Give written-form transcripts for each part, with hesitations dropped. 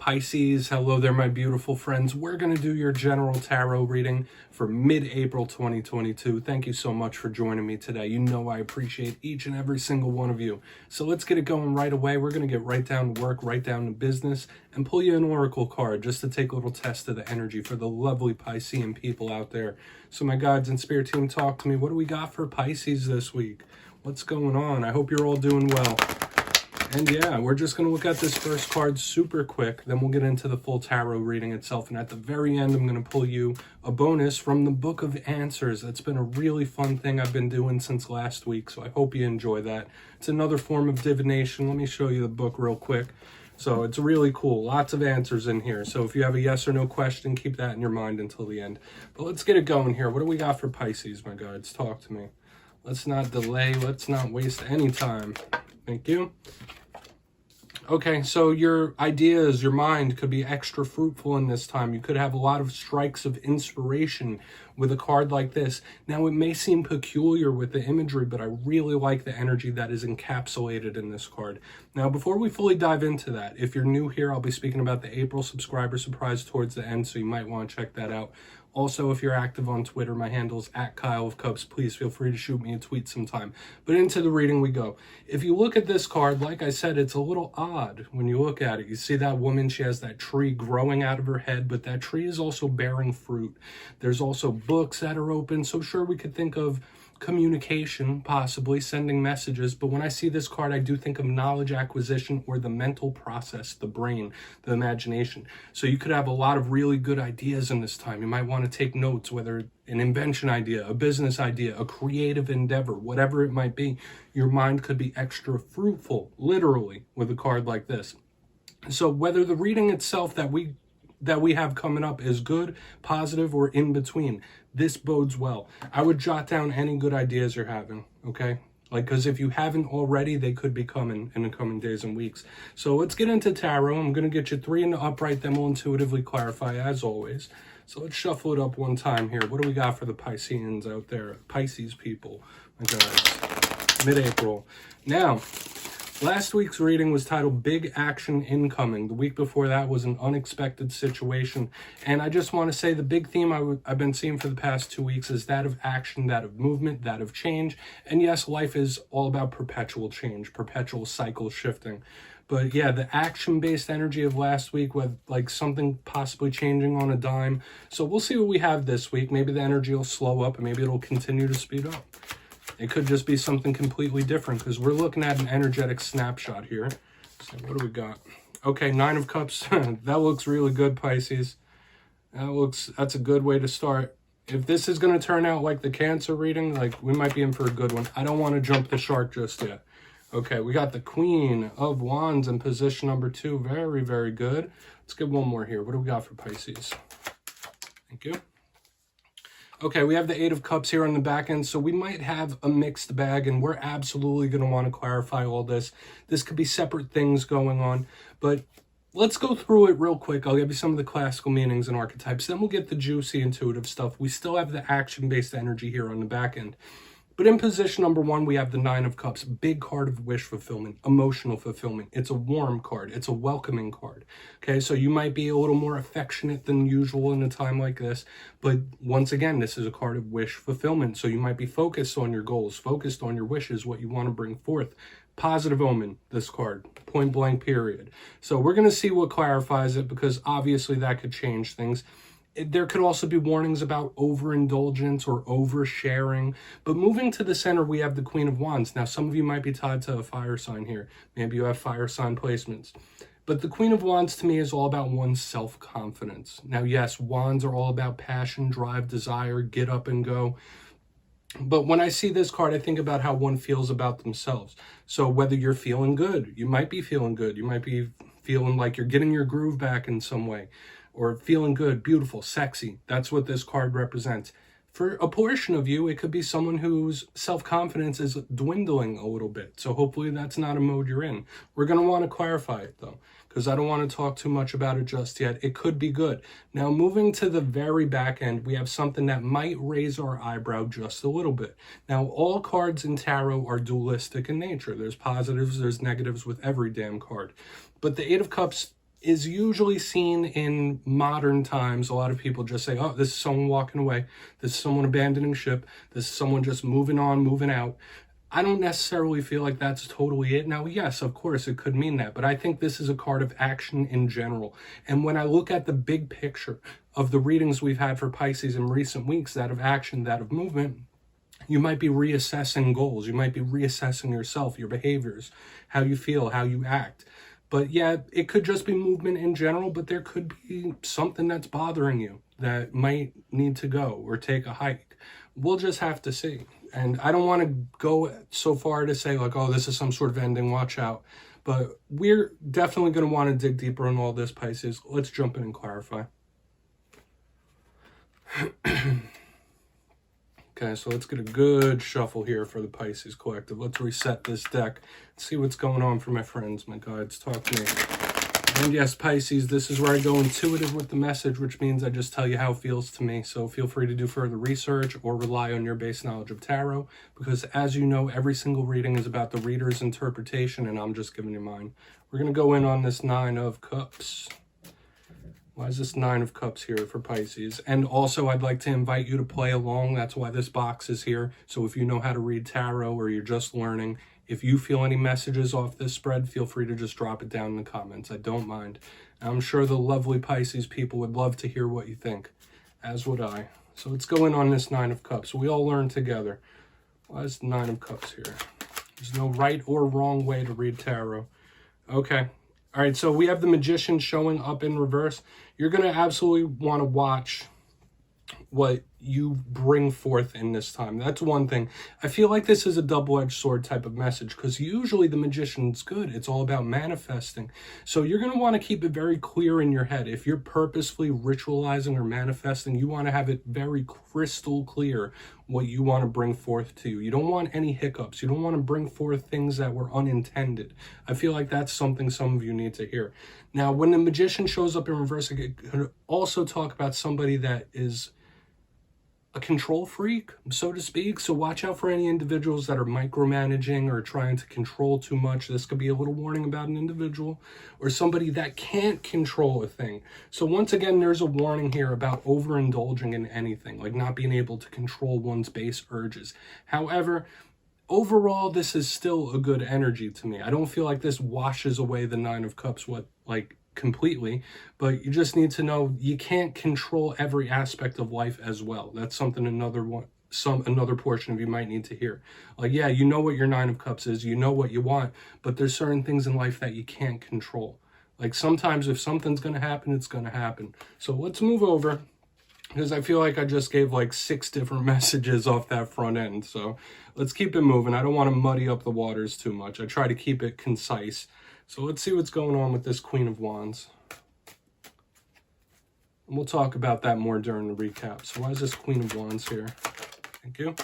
Pisces, hello there, my beautiful friends. We're going to do your general tarot reading for mid-April 2022. Thank you so much for joining me today. You know I appreciate each and every single one of you. So let's get it going right away. We're going to get right down to work, right down to business, and pull you an oracle card just to take a little test of the energy for the lovely Piscean people out there. So my guides and spirit team, talk to me. What do we got for Pisces this week? What's going on? I hope you're all doing well. And yeah, we're just going to look at this first card super quick, then we'll get into the full tarot reading itself. And at the very end, I'm going to pull you a bonus from the Book of Answers. That's been a really fun thing I've been doing since last week, so I hope you enjoy that. It's another form of divination. Let me show you the book real quick. So it's really cool. Lots of answers in here. So if you have a yes or no question, keep that in your mind until the end. But let's get it going here. What do we got for Pisces, my guides? Talk to me. Let's not delay. Let's not waste any time. Thank you. Okay, so your ideas, your mind could be extra fruitful in this time. You could have a lot of strikes of inspiration with a card like this. Now, it may seem peculiar with the imagery, but I really like the energy that is encapsulated in this card. Now, before we fully dive into that, if you're new here, I'll be speaking about the April subscriber surprise towards the end, so you might want to check that out. Also, if you're active on Twitter, my handle's @KyleofCups. Please feel free to shoot me a tweet sometime. But into the reading we go. If you look at this card, like I said, it's a little odd when you look at it. You see that woman, she has that tree growing out of her head, but that tree is also bearing fruit. There's also books that are open, so sure, we could think of communication, possibly sending messages, but when I see this card, I do think of knowledge acquisition or the mental process, the brain, the imagination. So you could have a lot of really good ideas in this time. You might want to take notes, whether an invention idea, a business idea, a creative endeavor, whatever it might be. Your mind could be extra fruitful, literally, with a card like this. So whether the reading itself that we have coming up is good, positive, or in between, this bodes well. I would jot down any good ideas you're having, okay? Because if you haven't already, they could be coming in the coming days and weeks. So let's get into tarot. I'm going to get you 3 in the upright, then we'll intuitively clarify as always. So let's shuffle it up one time here. What do we got for the Pisceans out there? Pisces people, my guys. Mid-April. Now, last week's reading was titled Big Action Incoming. The week before that was an unexpected situation. And I just want to say the big theme I've been seeing for the past 2 weeks is that of action, that of movement, that of change. And yes, life is all about perpetual change, perpetual cycle shifting. But yeah, the action-based energy of last week with like something possibly changing on a dime. So we'll see what we have this week. Maybe the energy will slow up and maybe it'll continue to speed up. It could just be something completely different because we're looking at an energetic snapshot here. So what do we got? Okay, 9 of Cups. That looks really good, Pisces. That's a good way to start. If this is going to turn out like the Cancer reading, like we might be in for a good one. I don't want to jump the shark just yet. Okay, we got the Queen of Wands in position number 2. Very, very good. Let's get one more here. What do we got for Pisces? Thank you. Okay, we have the 8 of Cups here on the back end, so we might have a mixed bag, and we're absolutely going to want to clarify all this. This could be separate things going on, but let's go through it real quick. I'll give you some of the classical meanings and archetypes, then we'll get the juicy intuitive stuff. We still have the action-based energy here on the back end. But in position number 1, we have the 9 of Cups, big card of wish fulfillment, emotional fulfillment. It's a warm card. It's a welcoming card. Okay, so you might be a little more affectionate than usual in a time like this. But once again, this is a card of wish fulfillment. So you might be focused on your goals, focused on your wishes, what you want to bring forth. Positive omen, this card, point blank period. So we're going to see what clarifies it because obviously that could change things. There could also be warnings about overindulgence or oversharing. But moving to the center, we have the Queen of Wands. Now, some of you might be tied to a fire sign here. Maybe you have fire sign placements. But the Queen of Wands to me is all about one's self-confidence. Now, yes, wands are all about passion, drive, desire, get up and go. But when I see this card, I think about how one feels about themselves. So whether you're feeling good, you might be feeling good. You might be feeling like you're getting your groove back in some way. Or feeling good, beautiful, sexy. That's what this card represents. For a portion of you, it could be someone whose self-confidence is dwindling a little bit. So hopefully that's not a mode you're in. We're going to want to clarify it though, because I don't want to talk too much about it just yet. It could be good. Now moving to the very back end, we have something that might raise our eyebrow just a little bit. Now all cards in tarot are dualistic in nature. There's positives, there's negatives with every damn card. But the 8 of Cups is usually seen in modern times. A lot of people just say, oh, this is someone walking away. This is someone abandoning ship. This is someone just moving on, moving out. I don't necessarily feel like that's totally it. Now, yes, of course, it could mean that, but I think this is a card of action in general. And when I look at the big picture of the readings we've had for Pisces in recent weeks, that of action, that of movement, you might be reassessing goals. You might be reassessing yourself, your behaviors, how you feel, how you act. But yeah, it could just be movement in general, but there could be something that's bothering you that might need to go or take a hike. We'll just have to see. And I don't want to go so far to say like, oh, this is some sort of ending, watch out. But we're definitely going to want to dig deeper in all this, Pisces. Let's jump in and clarify. Okay, so let's get a good shuffle here for the Pisces Collective. Let's reset this deck. See what's going on for my friends, my guides. Talk to me. And yes, Pisces, this is where I go intuitive with the message, which means I just tell you how it feels to me. So feel free to do further research or rely on your base knowledge of tarot, because as you know, every single reading is about the reader's interpretation, and I'm just giving you mine. We're going to go in on this Nine of Cups. Why is this Nine of Cups here for Pisces? And also, I'd like to invite you to play along. That's why this box is here. So if you know how to read tarot or you're just learning, if you feel any messages off this spread, feel free to just drop it down in the comments. I don't mind. I'm sure the lovely Pisces people would love to hear what you think, as would I. So let's go in on this Nine of Cups. We all learn together. Why is the Nine of Cups here? There's no right or wrong way to read tarot. Okay. All right, so we have the Magician showing up in reverse. You're going to absolutely want to watch what you bring forth in this time. That's one thing. I feel like this is a double-edged sword type of message, because usually the Magician's good. It's all about manifesting. So you're going to want to keep it very clear in your head. If you're purposefully ritualizing or manifesting, you want to have it very crystal clear what you want to bring forth to you. You don't want any hiccups. You don't want to bring forth things that were unintended. I feel like that's something some of you need to hear. Now, when the Magician shows up in reverse, it could also talk about somebody that is a control freak, so to speak. So watch out for any individuals that are micromanaging or trying to control too much. This could be a little warning about an individual or somebody that can't control a thing. So once again, there's a warning here about overindulging in anything, like not being able to control one's base urges. However, overall, this is still a good energy to me. I don't feel like this washes away the Nine of Cups, completely, but you just need to know you can't control every aspect of life as well. That's something another portion of you might need to hear. Like, yeah, you know what your Nine of Cups is, you know what you want, but there's certain things in life that you can't control. Like sometimes if something's going to happen, it's going to happen. So let's move over, because I feel like I just gave like 6 different messages off that front end. So let's keep it moving. I don't want to muddy up the waters too much. I try to keep it concise. So let's see what's going on with this Queen of Wands. And we'll talk about that more during the recap. So why is this Queen of Wands here? Thank you.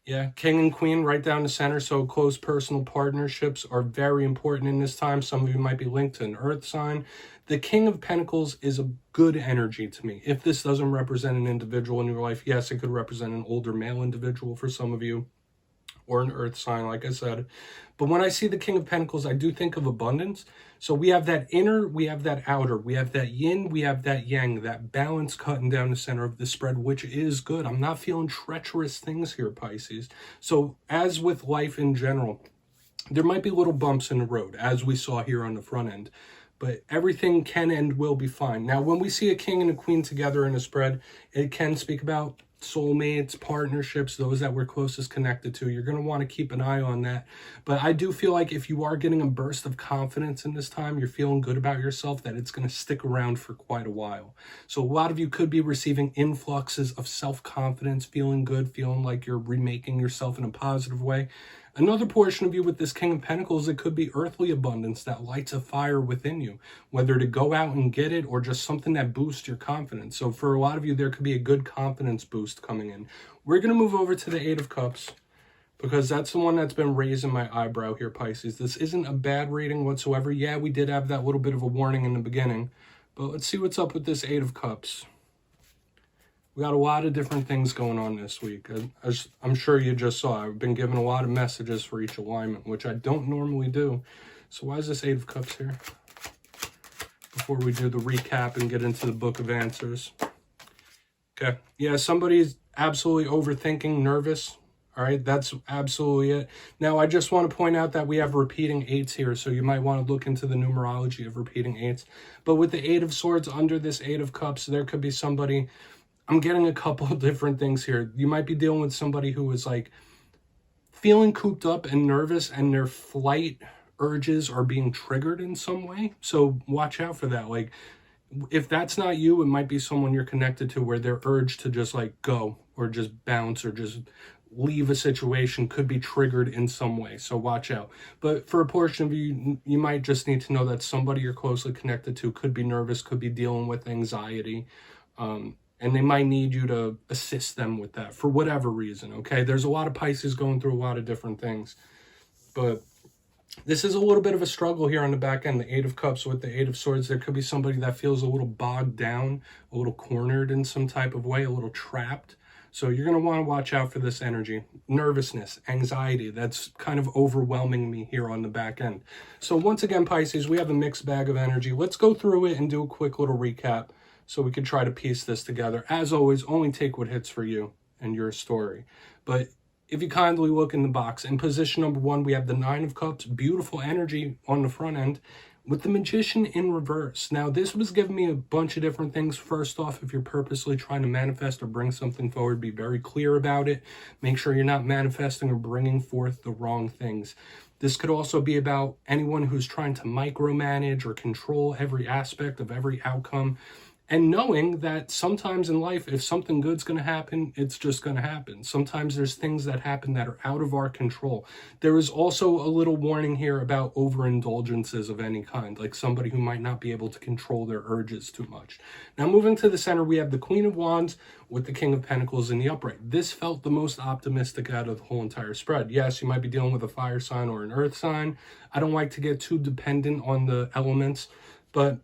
Yeah, King and Queen right down the center. So close personal partnerships are very important in this time. Some of you might be linked to an earth sign. The King of Pentacles is a good energy to me. If this doesn't represent an individual in your life, yes, it could represent an older male individual for some of you, or an earth sign, like I said. But when I see the King of Pentacles, I do think of abundance. So we have that inner, we have that outer, we have that yin, we have that yang, that balance cutting down the center of the spread, which is good. I'm not feeling treacherous things here, Pisces. So as with life in general, there might be little bumps in the road, as we saw here on the front end, but everything can and will be fine. Now, when we see a king and a queen together in a spread, it can speak about soulmates, partnerships, those that we're closest connected to. You're going to want to keep an eye on that. But I do feel like if you are getting a burst of confidence in this time, you're feeling good about yourself, that it's going to stick around for quite a while. So a lot of you could be receiving influxes of self-confidence, feeling good, feeling like you're remaking yourself in a positive way. Another portion of you with this King of Pentacles, it could be earthly abundance that lights a fire within you, whether to go out and get it or just something that boosts your confidence. So for a lot of you, there could be a good confidence boost coming in. We're going to move over to the Eight of Cups, because that's the one that's been raising my eyebrow here, Pisces. This isn't a bad reading whatsoever. Yeah, we did have that little bit of a warning in the beginning, but let's see what's up with this Eight of Cups. We got a lot of different things going on this week. I'm sure you just saw. I've been given a lot of messages for each alignment, which I don't normally do. So why is this Eight of Cups here? before we do the recap and get into the book of answers. Okay. Yeah, somebody's absolutely overthinking, nervous. All right, that's absolutely it. Now, I just want to point out that we have repeating eights here, so you might want to look into the numerology of repeating eights. But with the Eight of Swords under this Eight of Cups, there could be somebody, I'm getting a couple of different things here. You might be dealing with somebody who is like feeling cooped up and nervous, and their flight urges are being triggered in some way. So watch out for that. Like, if that's not you, it might be someone you're connected to where their urge to just like go or just bounce or just leave a situation could be triggered in some way. So watch out. But for a portion of you, you might just need to know that somebody you're closely connected to could be nervous, could be dealing with anxiety, and they might need you to assist them with that for whatever reason. Okay, there's a lot of Pisces going through a lot of different things, but this is a little bit of a struggle here on the back end. The Eight of Cups with the Eight of Swords, there could be somebody that feels a little bogged down, a little cornered in some type of way, a little trapped. So you're going to want to watch out for this energy. Nervousness, anxiety, that's kind of overwhelming me here on the back end. So once again, Pisces, we have a mixed bag of energy. Let's go through it and do a quick little recap so we can try to piece this together. As always, only take what hits for you and your story. But if you kindly look in the box, in position number 1, we have the Nine of Cups, beautiful energy on the front end, with the Magician in reverse. Now, this was giving me a bunch of different things. First off, if you're purposely trying to manifest or bring something forward, be very clear about it. Make sure you're not manifesting or bringing forth the wrong things. This could also be about anyone who's trying to micromanage or control every aspect of every outcome. And knowing that sometimes in life, if something good's going to happen, it's just going to happen. Sometimes there's things that happen that are out of our control. There is also a little warning here about overindulgences of any kind, like somebody who might not be able to control their urges too much. Now, moving to the center, we have the Queen of Wands with the King of Pentacles in the upright. This felt the most optimistic out of the whole entire spread. Yes, you might be dealing with a fire sign or an earth sign. I don't like to get too dependent on the elements, but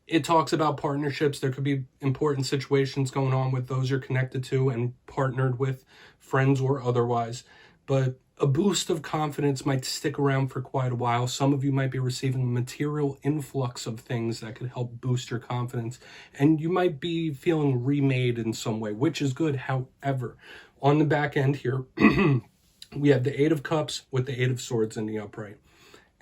it talks about partnerships. There could be important situations going on with those you're connected to and partnered with, friends or otherwise. But a boost of confidence might stick around for quite a while. Some of you might be receiving a material influx of things that could help boost your confidence. And you might be feeling remade in some way, which is good. However, on the back end here, we have the Eight of Cups with the Eight of Swords in the upright.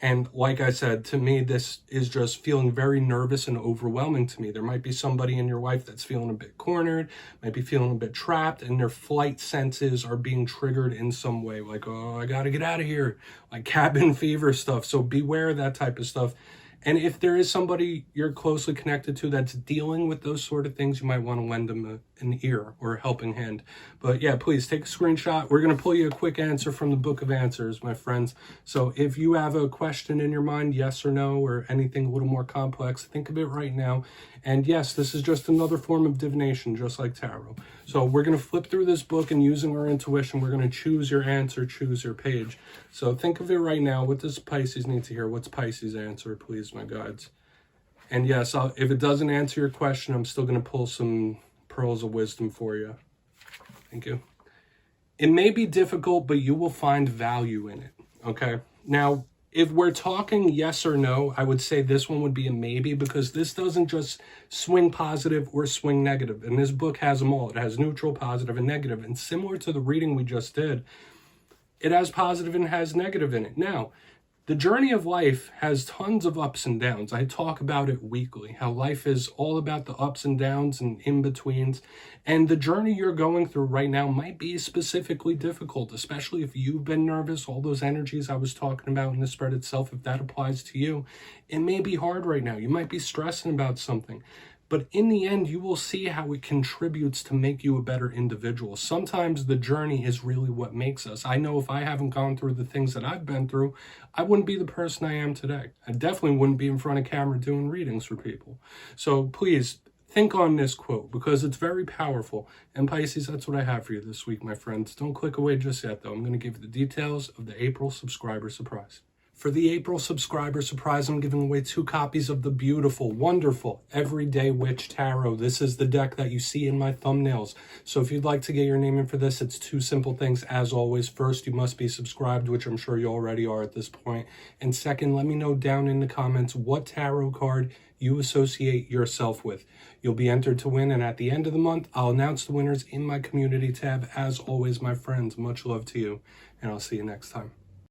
And like I said, to me, this is just feeling very nervous and overwhelming to me. There might be somebody in your life that's feeling a bit cornered, might be feeling a bit trapped, and their flight senses are being triggered in some way. Like, oh, I got to get out of here. Like cabin fever stuff. So beware of that type of stuff. And if there is somebody you're closely connected to that's dealing with those sort of things, you might want to lend them an ear or a helping hand. But yeah, please take a screenshot. We're going to pull you a quick answer from the Book of Answers, my friends. So if you have a question in your mind, yes or no, or anything a little more complex, think of it right now. And yes, this is just another form of divination, just like tarot. So we're going to flip through this book, and using our intuition, we're going to choose your answer, choose your page. So think of it right now. What does Pisces need to hear? What's Pisces' answer, please, my guides? And yes, if it doesn't answer your question, I'm still going to pull some pearls of wisdom for you. Thank you. It may be difficult, but you will find value in it. Okay? Now, if we're talking yes or no, I would say this one would be a maybe, because this doesn't just swing positive or swing negative. And this book has them all. It has neutral, positive, and negative. And similar to the reading we just did, it has positive and has negative in it. Now, the journey of life has tons of ups and downs. I talk about it weekly, how life is all about the ups and downs and in-betweens. And the journey you're going through right now might be specifically difficult, especially if you've been nervous. All those energies I was talking about in the spread itself, if that applies to you, it may be hard right now. You might be stressing about something. But in the end, you will see how it contributes to make you a better individual. Sometimes the journey is really what makes us. I know if I haven't gone through the things that I've been through, I wouldn't be the person I am today. I definitely wouldn't be in front of camera doing readings for people. So please think on this quote, because it's very powerful. And Pisces, that's what I have for you this week, my friends. Don't click away just yet, though. I'm going to give you the details of the April subscriber surprise. For the April subscriber surprise, I'm giving away 2 copies of the beautiful, wonderful Everyday Witch Tarot. This is the deck that you see in my thumbnails. So if you'd like to get your name in for this, it's 2 simple things. As always, first, you must be subscribed, which I'm sure you already are at this point. And second, let me know down in the comments what tarot card you associate yourself with. You'll be entered to win, and at the end of the month, I'll announce the winners in my community tab. As always, my friends, much love to you, and I'll see you next time.